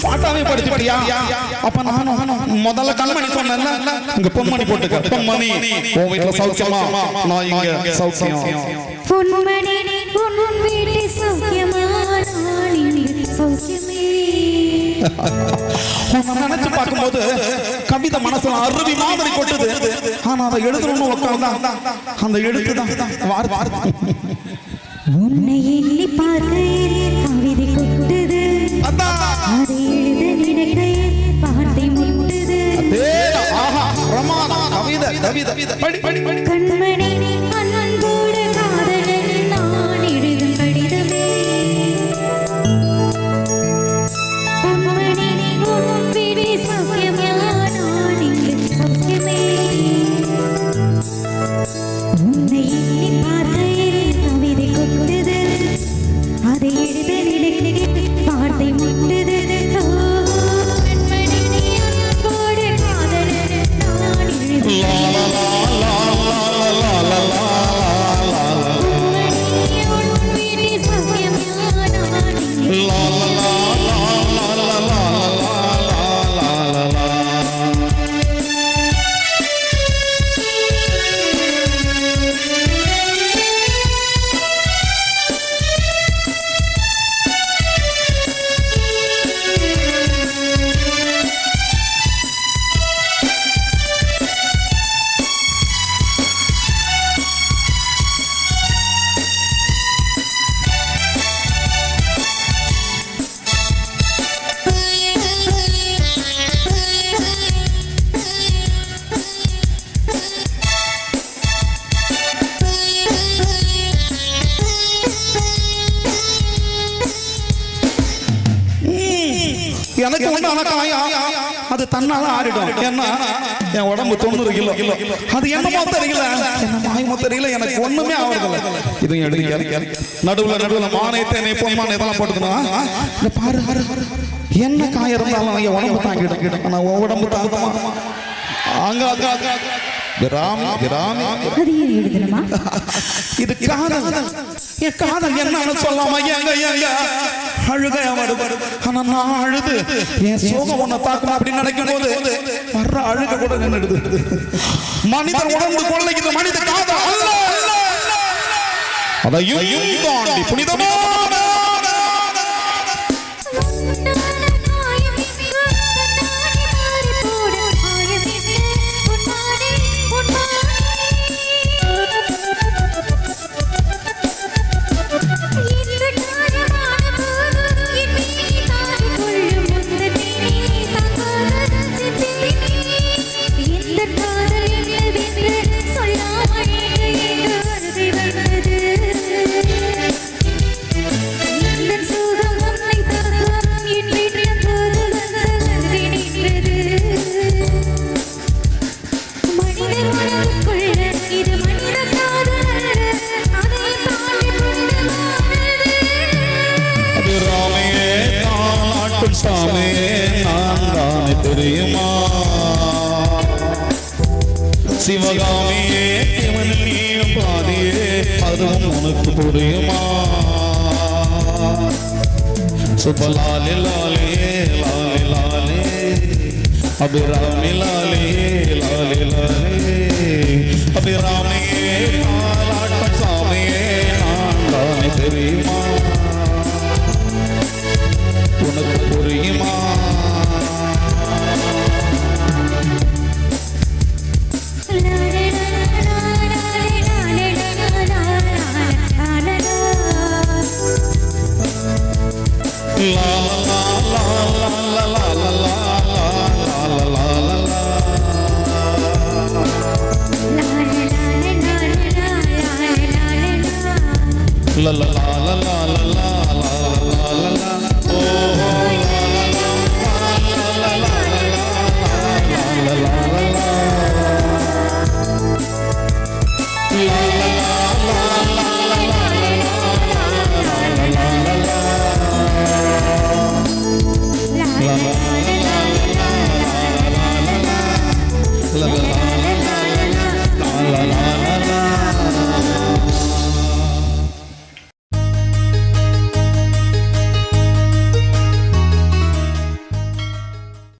பாட்டாவே படிச்சுட்டியா? அப்ப நானும் முதல்ல கண்மணி சொன்னேன்ல, இங்க பொன்மணி போட்டுக்க. பொன்மணி உன் வீட்டுல சௌக்கியமா? நான் இங்க சௌக்கியம். பொன்மணி உன் வீட்டு சௌக்கியமா? நான் இங்க சௌக்கியமே. நினைச்சு பார்க்கும்போது கவிதை மனசுல அருவி மாதிரி கொட்டுது. ஆனா அதை எழுதணும்னு உட்கார்ந்தா அந்த எழுத்துதான் வார்த்தை. உன்னை எண்ணி பார்க்கையில் கவிதை கொட்டுது, அதை எழுத நினைக்கையில் வார்த்தை முட்டுது. கண்மணி அன்போடு காதலன் நான் எழுதும் கடிதமே. பொன்மணி உன் வீடு சௌக்கியமா? நான் இங்கு சௌக்கியமே. உன்னை எண்ணி பார்க்கையில் கவிதை கொட்டுது, அதை எழுத நினைக்கையில் வார்த்தை முட்டுது. கண்மணி அன்போடு காதலன் நான் எழுதும் எனக்கு அது தன்னால ஆடிடும். ஏன்னா என் உடம்பு 90 கிலோ. அது என்னமோ தெரியல, என்னமோ தெரியல, எனக்கு ஒண்ணுமே ஆவறதில்ல. இது எடுங்க நடுவுல மானேத்தேனே பொன்மானே இதெல்லாம் போட்டுக்கணும். பாரு என்ன காய இருந்தாலும் என் உடம்பு தாங்கிடும். ஆனா உடம்பு தாங்குமா? இது காதல். என் காதல் என்னன்னு சொல்லாம அழுகையா வருது. ஆனா நான் அழுது என் சோகம் ஒன்ன பார்க்கணும் அப்படின்னு நினைக்கும் போது வர்ற அழுக கூட நின்றுடுது. மனிதர் உடம்பு கொள்ளைக்குது, மனித காதல் அல்ல. அதையும் தாண்டி புனிதமான சாமே நான் தானே தெரியுமா? சிவகாமியே இவன் நீயும் பாதியே அதுவும் உனக்கு புரியுமா? சுபலாலே லாலே லாலே லாலே அபிராமி லாலே லாலே லாலே அபிராமியே நாளாட்ட சாமியே நான் தானே தெரியுமா? உனக்கு புரியுமா? la la la la la la la la la la oh la la la la la la la la la இல்ல